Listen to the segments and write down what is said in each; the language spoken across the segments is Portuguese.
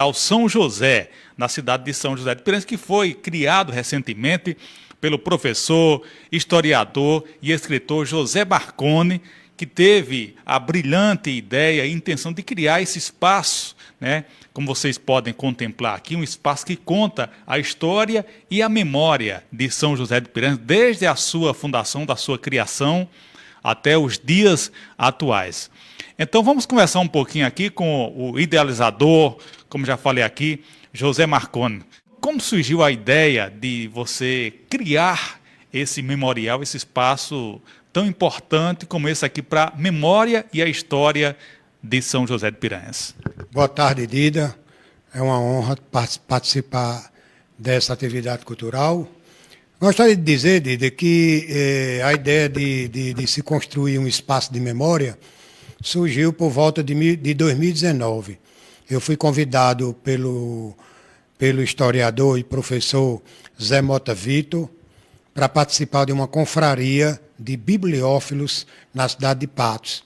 ao São José, na cidade de São José de Piranhas, que foi criado recentemente pelo professor, historiador e escritor José Marconi, que teve a brilhante ideia e intenção de criar esse espaço, né? Como vocês podem contemplar aqui, um espaço que conta a história e a memória de São José de Piranhas, desde a sua fundação, da sua criação, até os dias atuais. Então vamos conversar um pouquinho aqui com o idealizador, como já falei aqui, José Marconi. Como surgiu a ideia de você criar esse memorial, esse espaço tão importante como esse aqui para a memória e a história de São José de Piranhas? Boa tarde, Dida. É uma honra participar dessa atividade cultural. Gostaria de dizer, Dida, que a ideia de se construir um espaço de memória surgiu por volta de 2019. Eu fui convidado pelo historiador e professor Zé Mota Vitor para participar de uma confraria de bibliófilos na cidade de Patos,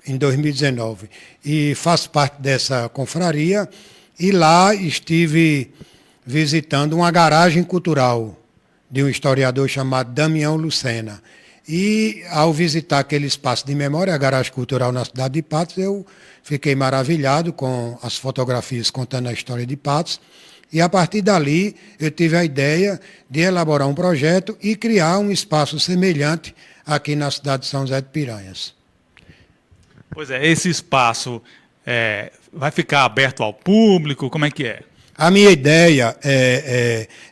em 2019. E faço parte dessa confraria e lá estive visitando uma garagem cultural de um historiador chamado Damião Lucena. E ao visitar aquele espaço de memória, a garagem cultural na cidade de Patos, eu fiquei maravilhado com as fotografias contando a história de Patos. E a partir dali eu tive a ideia de elaborar um projeto e criar um espaço semelhante aqui na cidade de São José de Piranhas. Pois é, esse espaço vai ficar aberto ao público? Como é que é? A minha ideia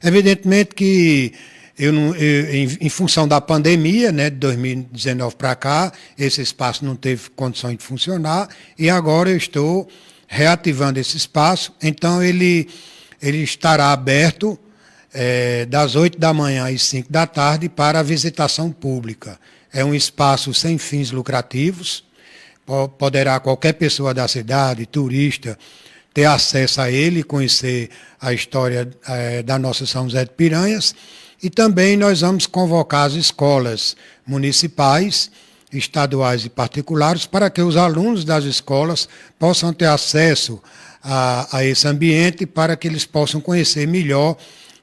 evidentemente que em função da pandemia, né, de 2019 para cá, esse espaço não teve condições de funcionar e agora eu estou reativando esse espaço, então ele estará aberto das 8 da manhã às 5 da tarde para a visitação pública. É um espaço sem fins lucrativos, poderá qualquer pessoa da cidade, turista, ter acesso a ele, conhecer a história da nossa São José de Piranhas. E também nós vamos convocar as escolas municipais, estaduais e particulares para que os alunos das escolas possam ter acesso a esse ambiente para que eles possam conhecer melhor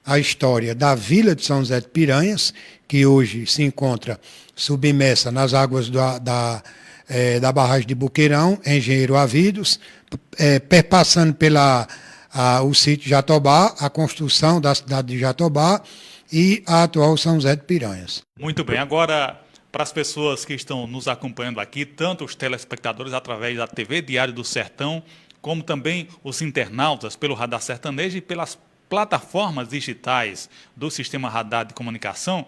a história da Vila de São José de Piranhas, que hoje se encontra submersa nas águas da barragem de Buqueirão, Engenheiro Avidos, perpassando o sítio Jatobá, a construção da cidade de Jatobá e a atual São José de Piranhas. Muito bem, agora para as pessoas que estão nos acompanhando aqui, tanto os telespectadores através da TV Diário do Sertão, como também os internautas pelo Radar Sertanejo e pelas plataformas digitais do Sistema Radar de Comunicação,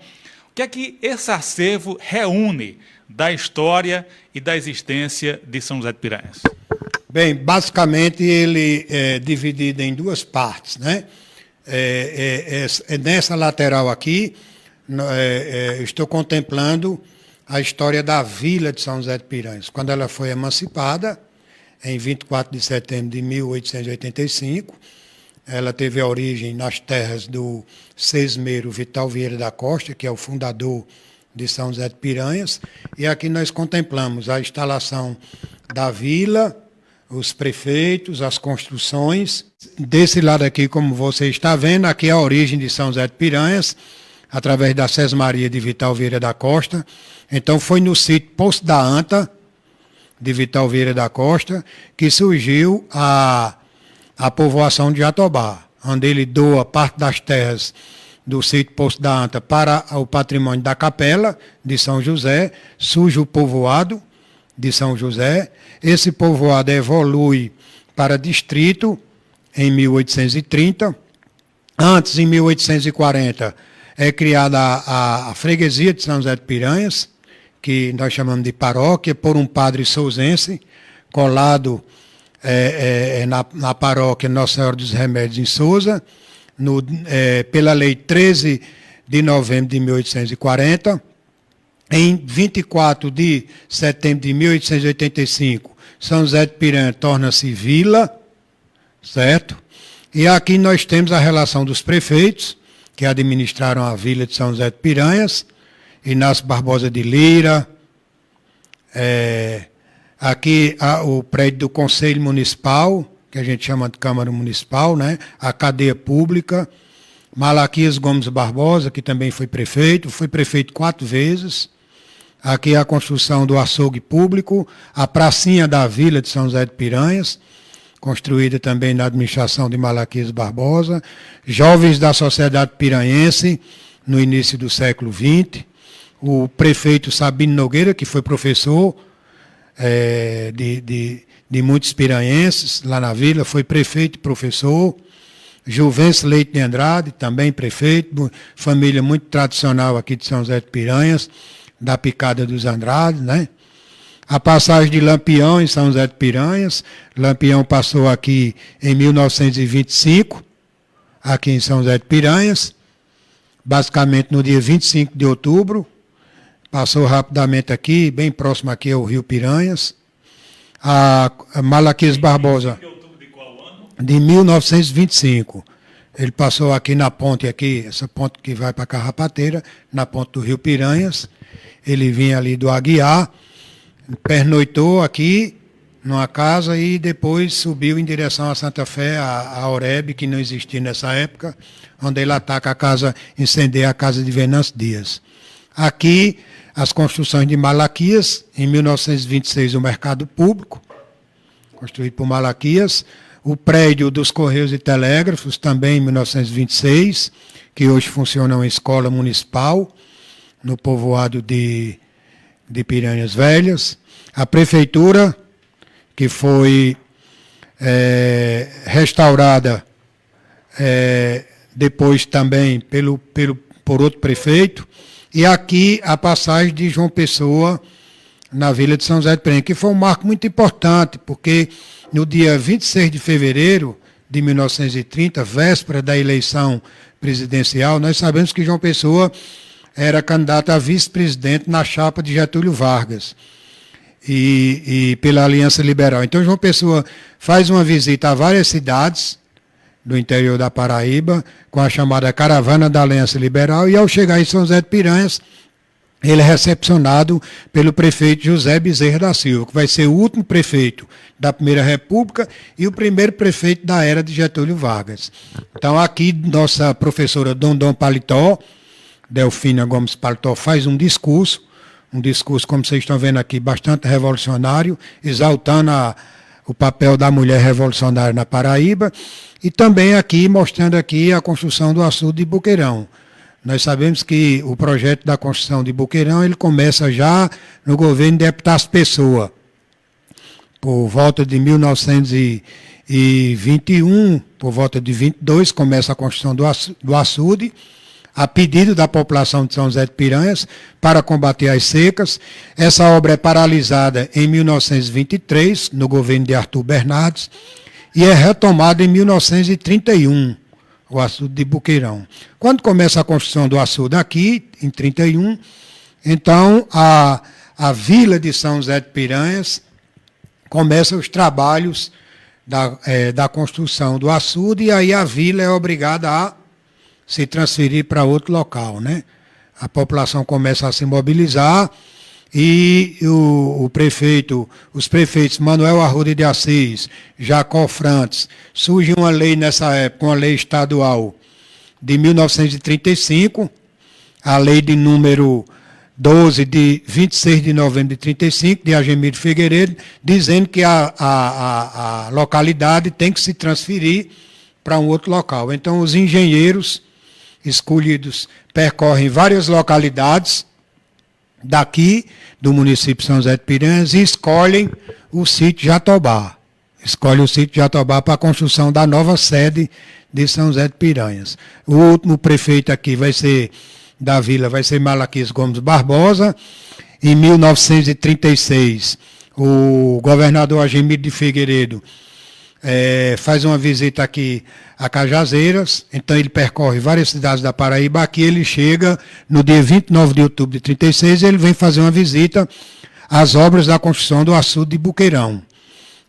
o que é que esse acervo reúne da história e da existência de São José de Piranhas? Bem, basicamente ele é dividido em duas partes, né? Nessa lateral aqui, estou contemplando a história da Vila de São José de Piranhas. Quando ela foi emancipada, em 24 de setembro de 1885, ela teve a origem nas terras do sesmeiro Vital Vieira da Costa, que é o fundador de São José de Piranhas, e aqui nós contemplamos a instalação da vila, os prefeitos, as construções. Desse lado aqui, como você está vendo, aqui é a origem de São José de Piranhas, através da Sesmaria de Vital Vieira da Costa. Então foi no sítio Poço da Anta, de Vital Vieira da Costa, que surgiu a povoação de Jatobá, onde ele doa parte das terras do sítio Poço da Anta para o patrimônio da Capela de São José, surge o povoado de São José. Esse povoado evolui para distrito em 1830. Antes, em 1840, é criada a freguesia de São José de Piranhas, que nós chamamos de paróquia, por um padre sousense, colado na paróquia Nossa Senhora dos Remédios em Sousa, pela lei 13 de novembro de 1840. Em 24 de setembro de 1885, São José de Piranhas torna-se vila, certo? E aqui nós temos a relação dos prefeitos, que administraram a vila de São José de Piranhas, Inácio Barbosa de Lira, aqui o prédio do Conselho Municipal, que a gente chama de Câmara Municipal, né? A cadeia pública, Malaquias Gomes Barbosa, que também foi prefeito 4 vezes. Aqui a construção do açougue público, a pracinha da Vila de São José de Piranhas, construída também na administração de Malaquias Barbosa, jovens da sociedade piranhense, no início do século XX, o prefeito Sabino Nogueira, que foi professor de muitos piranhenses lá na vila, foi prefeito e professor, Juvencio Leite de Andrade, também prefeito, família muito tradicional aqui de São José de Piranhas, da Picada dos Andrades, né? A passagem de Lampião em São José de Piranhas, Lampião passou aqui em 1925, aqui em São José de Piranhas, basicamente no dia 25 de outubro, passou rapidamente aqui, bem próximo aqui ao Rio Piranhas. A Malaquias Barbosa, de 1925. Ele passou aqui na ponte, aqui, essa ponte que vai para Carrapateira, na ponte do Rio Piranhas. Ele vinha ali do Aguiar, pernoitou aqui numa casa e depois subiu em direção a Santa Fé, a Oreb, que não existia nessa época, onde ele ataca a casa, incendeia a casa de Venâncio Dias. Aqui, as construções de Malaquias, em 1926 o Mercado Público, construído por Malaquias, o prédio dos Correios e Telégrafos, também em 1926, que hoje funciona uma escola municipal, no povoado de Piranhas Velhas. A prefeitura, que foi restaurada depois também por outro prefeito. E aqui a passagem de João Pessoa na Vila de São José de Piranhas, que foi um marco muito importante, porque no dia 26 de fevereiro de 1930, véspera da eleição presidencial, nós sabemos que João Pessoa era candidato a vice-presidente na chapa de Getúlio Vargas e pela Aliança Liberal. Então, João Pessoa faz uma visita a várias cidades do interior da Paraíba, com a chamada Caravana da Aliança Liberal, e ao chegar em São José de Piranhas, ele é recepcionado pelo prefeito José Bezerra da Silva, que vai ser o último prefeito da Primeira República e o primeiro prefeito da era de Getúlio Vargas. Então, aqui, nossa professora Dondon Paletó, Delfina Gomes Paletó, faz um discurso, como vocês estão vendo aqui, bastante revolucionário, exaltando o papel da mulher revolucionária na Paraíba, e também aqui, mostrando aqui a construção do açude de Boqueirão. Nós sabemos que o projeto da construção de Boqueirão, ele começa já no governo de Epitácio Pessoa, por volta de 1921, por volta de 22, começa a construção do açude, a pedido da população de São José de Piranhas, para combater as secas. Essa obra é paralisada em 1923, no governo de Arthur Bernardes, e é retomada em 1931, o açude de Boqueirão. Quando começa a construção do açude aqui, em 31, então a Vila de São José de Piranhas começa os trabalhos da construção do açude, e aí a vila é obrigada a se transferir para outro local, né? A população começa a se mobilizar e os prefeitos Manuel Arruda de Assis, Jacó Frantes, surge uma lei nessa época, uma lei estadual de 1935, a lei de número 12 de 26 de novembro de 35, de Agemiro Figueiredo, dizendo que a localidade tem que se transferir para um outro local. Então, os engenheiros escolhidos percorrem várias localidades daqui do município de São José de Piranhas e escolhem o sítio Jatobá. Escolhe o sítio Jatobá para a construção da nova sede de São José de Piranhas. O último prefeito aqui da vila vai ser Malaquias Gomes Barbosa. Em 1936, o governador Agemiro de Figueiredo faz uma visita aqui a Cajazeiras, então ele percorre várias cidades da Paraíba. Aqui ele chega no dia 29 de outubro de 36, ele vem fazer uma visita às obras da construção do açude de Boqueirão.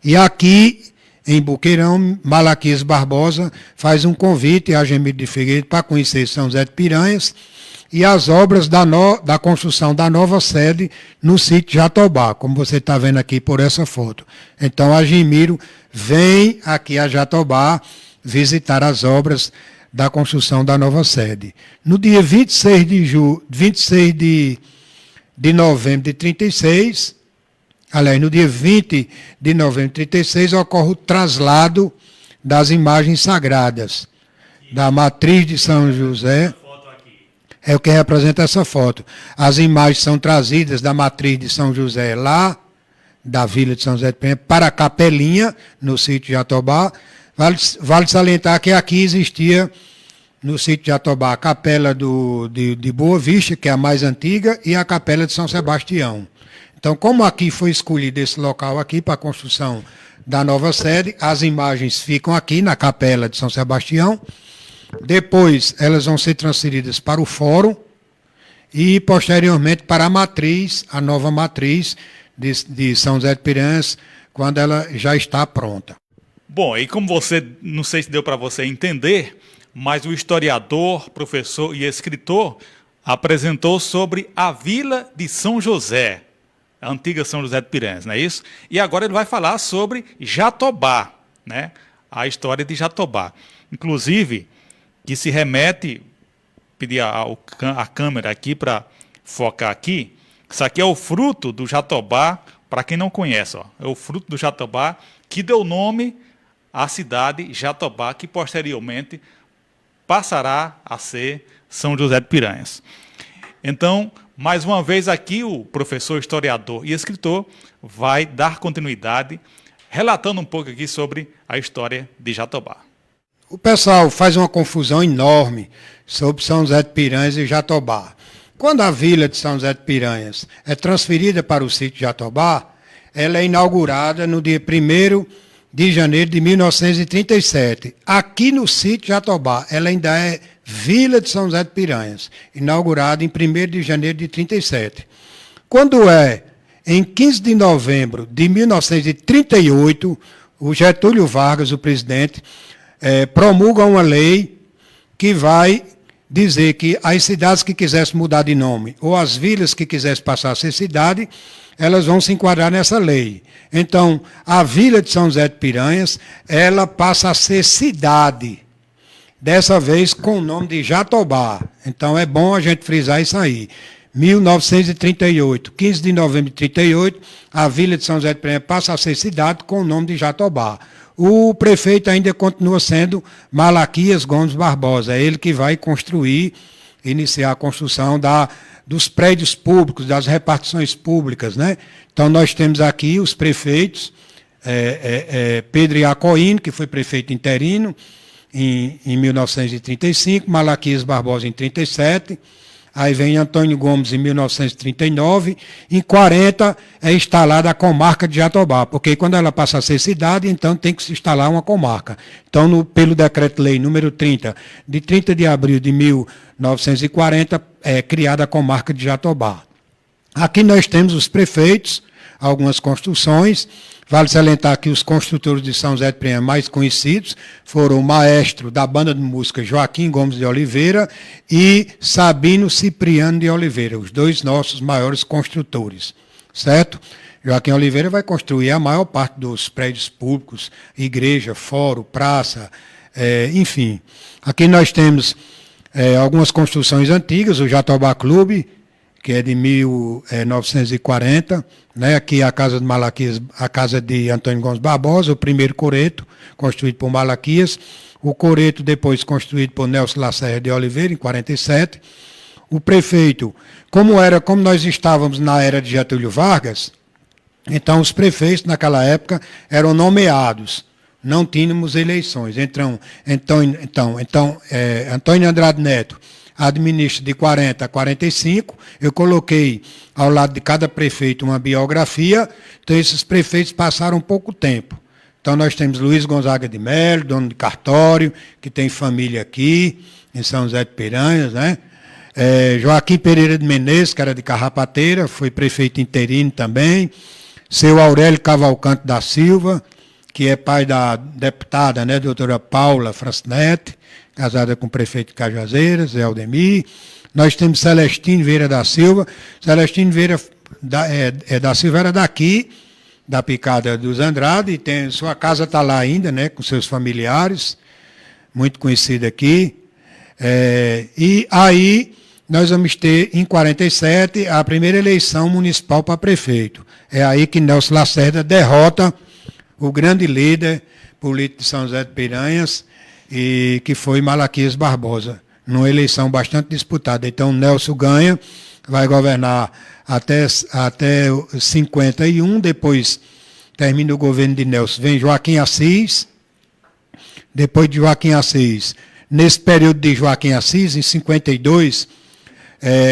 E aqui, em Boqueirão, Malaquias Barbosa faz um convite a Agemiro de Figueiredo para conhecer São José de Piranhas e as obras da construção da nova sede no sítio Jatobá, como você está vendo aqui por essa foto. Então, Agemiro vem aqui a Jatobá visitar as obras da construção da nova sede. No dia 26 de novembro de 36, aliás, no dia 20 de novembro de 36, ocorre o traslado das imagens sagradas da matriz de São José. É o que representa essa foto. As imagens são trazidas da matriz de São José, lá da vila de São José de Piranhas, para a capelinha, no sítio de Jatobá. Vale salientar que aqui existia, no sítio de Jatobá, a capela de Boa Vista, que é a mais antiga, e a capela de São Sebastião. Então, como aqui foi escolhido esse local aqui para a construção da nova sede, as imagens ficam aqui na capela de São Sebastião. Depois, elas vão ser transferidas para o fórum e, posteriormente, para a matriz, a nova matriz de São José de Piranhas, quando ela já está pronta. Bom, e como você, não sei se deu para você entender, mas o historiador, professor e escritor apresentou sobre a vila de São José, a antiga São José de Piranhas, não é isso? E agora ele vai falar sobre Jatobá, né? A história de Jatobá. Inclusive, que se remete, pedir a câmera aqui para focar aqui, isso aqui é o fruto do Jatobá, para quem não conhece, ó, é o fruto do Jatobá que deu nome à cidade Jatobá, que posteriormente passará a ser São José de Piranhas. Então, mais uma vez aqui, o professor, historiador e escritor vai dar continuidade, relatando um pouco aqui sobre a história de Jatobá. O pessoal faz uma confusão enorme sobre São José de Piranhas e Jatobá. Quando a vila de São José de Piranhas é transferida para o sítio de Jatobá, ela é inaugurada no dia 1º de janeiro de 1937. Aqui no sítio de Jatobá, ela ainda é Vila de São José de Piranhas, inaugurada em 1º de janeiro de 37. Quando é em 15 de novembro de 1938, o Getúlio Vargas, o presidente, promulga uma lei que vai dizer que as cidades que quisessem mudar de nome, ou as vilas que quisessem passar a ser cidade, elas vão se enquadrar nessa lei. Então, a vila de São José de Piranhas, ela passa a ser cidade, dessa vez com o nome de Jatobá. Então, é bom a gente frisar isso aí. 1938, 15 de novembro de 38, a vila de São José de Piranhas passa a ser cidade com o nome de Jatobá. O prefeito ainda continua sendo Malaquias Gomes Barbosa, é ele que vai iniciar a construção dos prédios públicos, das repartições públicas, né? Então, nós temos aqui os prefeitos, Pedro Iacoino, que foi prefeito interino em 1935, Malaquias Barbosa em 1937, aí vem Antônio Gomes em 1939, em 40 é instalada a comarca de Jatobá, porque quando ela passa a ser cidade, então tem que se instalar uma comarca. Então, pelo decreto-lei número 30, de 30 de abril de 1940, é criada a comarca de Jatobá. Aqui nós temos os prefeitos, algumas construções. Vale salientar que os construtores de São José de Piranhas mais conhecidos foram o maestro da banda de música Joaquim Gomes de Oliveira e Sabino Cipriano de Oliveira, os dois nossos maiores construtores, certo? Joaquim Oliveira vai construir a maior parte dos prédios públicos, igreja, fórum, praça, enfim. Aqui nós temos algumas construções antigas, o Jatobá Clube, que é de 1940, né? Aqui a casa de Malaquias, a casa de Antônio Gomes Barbosa, o primeiro coreto, construído por Malaquias, o coreto depois construído por Nelson Lacerda de Oliveira, em 47. O prefeito, como nós estávamos na era de Getúlio Vargas, então os prefeitos naquela época eram nomeados, não tínhamos eleições. Antônio Andrade Neto administra de 40 a 45, eu coloquei ao lado de cada prefeito uma biografia, então esses prefeitos passaram pouco tempo. Então nós temos Luiz Gonzaga de Melo, dono de cartório, que tem família aqui, em São José de Piranhas, né? Joaquim Pereira de Menezes, que era de Carrapateira, foi prefeito interino também. Seu Aurélio Cavalcante da Silva, que é pai da deputada, né, doutora Paula Francinete, casada com o prefeito de Cajazeiras, Zé Aldemir. Nós temos Celestino Vieira da Silva. Celestino Vieira da Silva era daqui, da Picada dos Andrade, e tem, sua casa está lá ainda, né, com seus familiares, muito conhecida aqui. E aí nós vamos ter, em 47, a primeira eleição municipal para prefeito. É aí que Nelson Lacerda derrota o grande líder político de São José de Piranhas, e que foi Malaquias Barbosa, numa eleição bastante disputada. Então, Nelson ganha, vai governar até 51, depois termina o governo de Nelson, vem Joaquim Assis, depois de Joaquim Assis, nesse período de Joaquim Assis, em 52,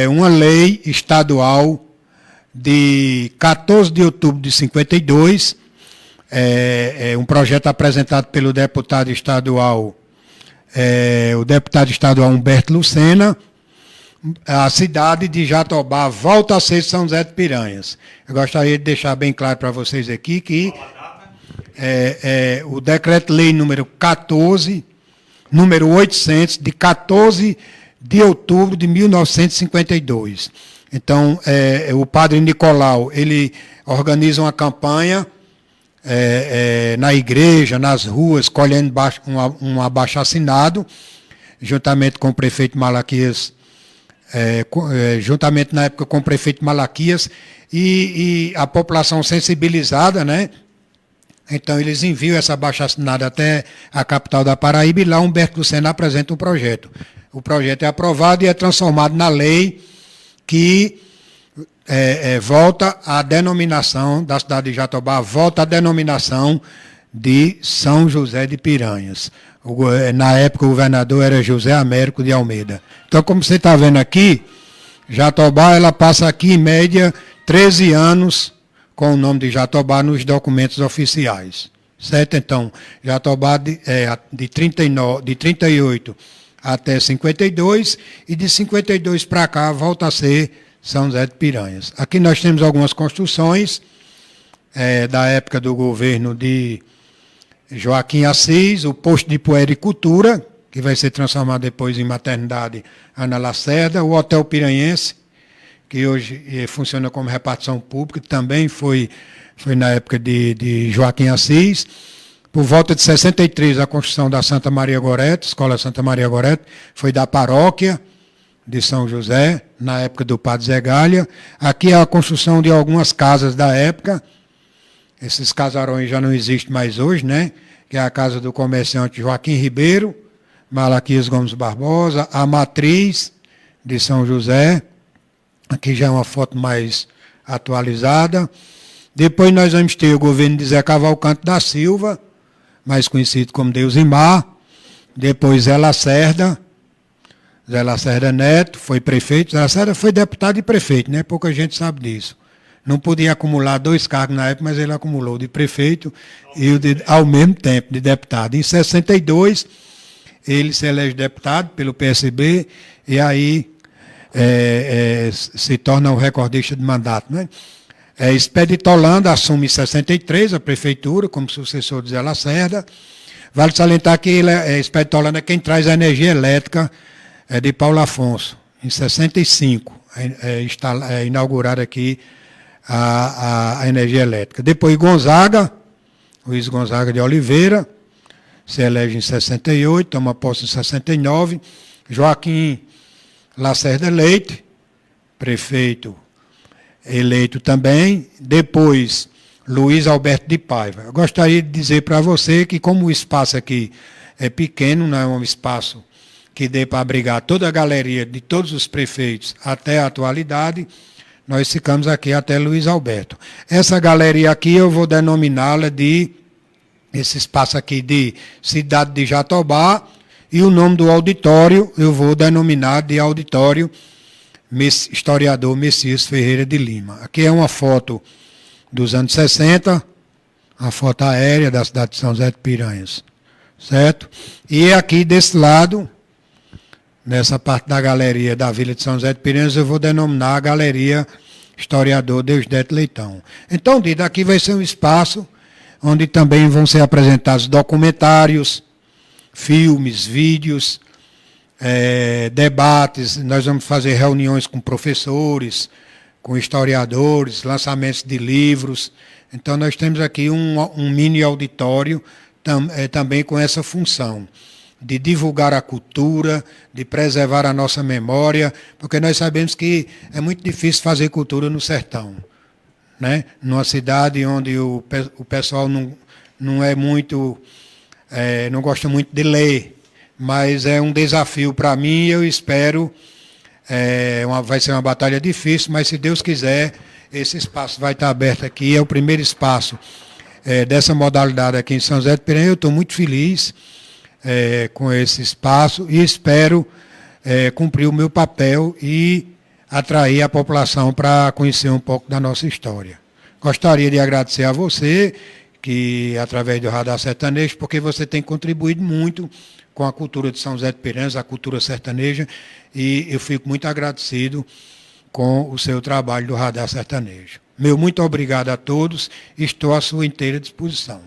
uma lei estadual de 14 de outubro de 52, um projeto apresentado pelo deputado estadual, Humberto Lucena. A cidade de Jatobá volta a ser São José de Piranhas. Eu gostaria de deixar bem claro para vocês aqui que o decreto-lei número 800, de 14 de outubro de 1952. Então, o padre Nicolau, ele organiza uma campanha na igreja, nas ruas, colhendo um abaixo-assinado, juntamente com o prefeito Malaquias, juntamente na época com o prefeito Malaquias, e a população sensibilizada, né? Então eles enviam essa abaixo-assinada até a capital da Paraíba, e lá Humberto Lucena apresenta um projeto. O projeto é aprovado e é transformado na lei que volta a denominação da cidade de Jatobá, volta a denominação de São José de Piranhas. Na época o governador era José Américo de Almeida. Então, como você está vendo aqui, Jatobá, ela passa aqui em média 13 anos com o nome de Jatobá nos documentos oficiais. Certo? Então, Jatobá de 38 até 52, e de 52 para cá volta a ser São José de Piranhas. Aqui nós temos algumas construções da época do governo de Joaquim Assis, o posto de puericultura, que vai ser transformado depois em maternidade Ana Lacerda, o Hotel Piranhense, que hoje funciona como repartição pública, também foi na época de Joaquim Assis. Por volta de 63, a construção da Santa Maria Gorete, Escola Santa Maria Gorete, foi da paróquia de São José, na época do padre Zé Galha. Aqui é a construção de algumas casas da época. Esses casarões já não existem mais hoje, né? Que é a casa do comerciante Joaquim Ribeiro, Malaquias Gomes Barbosa, a matriz de São José. Aqui já é uma foto mais atualizada. Depois nós vamos ter o governo de Zé Cavalcante da Silva, mais conhecido como Deusimar. Depois Zé Lacerda Neto, foi prefeito. Zé Lacerda foi deputado e prefeito, né? Pouca gente sabe disso. Não podia acumular 2 cargos na época, mas ele acumulou de prefeito e ao mesmo tempo de deputado. Em 62, ele se elege deputado pelo PSB e aí se torna o recordista de mandato, né? Expedito Holanda assume em 63 a prefeitura como sucessor de Zé Lacerda. Vale salientar que Expedito Holanda é quem traz a energia elétrica de Paulo Afonso. Em 65 está inaugurada aqui a energia elétrica. Depois Luiz Gonzaga de Oliveira, se elege em 68, toma posse em 69. Joaquim Lacerda Leite, prefeito eleito também. Depois, Luiz Alberto de Paiva. Eu gostaria de dizer para você que, como o espaço aqui é pequeno, não é um espaço que dê para abrigar toda a galeria de todos os prefeitos até a atualidade, nós ficamos aqui até Luiz Alberto. Essa galeria aqui eu vou denominá-la esse espaço aqui de Cidade de Jatobá, e o nome do auditório eu vou denominar de Auditório Historiador Messias Ferreira de Lima. Aqui é uma foto dos anos 60, a foto aérea da cidade de São José de Piranhas, certo? E aqui desse lado, nessa parte da galeria da Vila de São José de Piranhas, eu vou denominar a Galeria Historiador Deusdedito Leitão. Então, daqui vai ser um espaço onde também vão ser apresentados documentários, filmes, vídeos, debates. Nós vamos fazer reuniões com professores, com historiadores, lançamentos de livros. Então, nós temos aqui um mini auditório também com essa função de divulgar a cultura, de preservar a nossa memória, porque nós sabemos que é muito difícil fazer cultura no sertão, né? Numa cidade onde o pessoal não é muito, não gosta muito de ler, mas é um desafio para mim e eu espero, vai ser uma batalha difícil, mas se Deus quiser, esse espaço vai estar aberto aqui, é o primeiro espaço dessa modalidade aqui em São José de Piranha. Eu estou muito feliz com esse espaço e espero cumprir o meu papel e atrair a população para conhecer um pouco da nossa história. Gostaria de agradecer a você, que através do Radar Sertanejo, porque você tem contribuído muito com a cultura de São José de Piranhas, a cultura sertaneja, e eu fico muito agradecido com o seu trabalho do Radar Sertanejo. Meu muito obrigado a todos, estou à sua inteira disposição.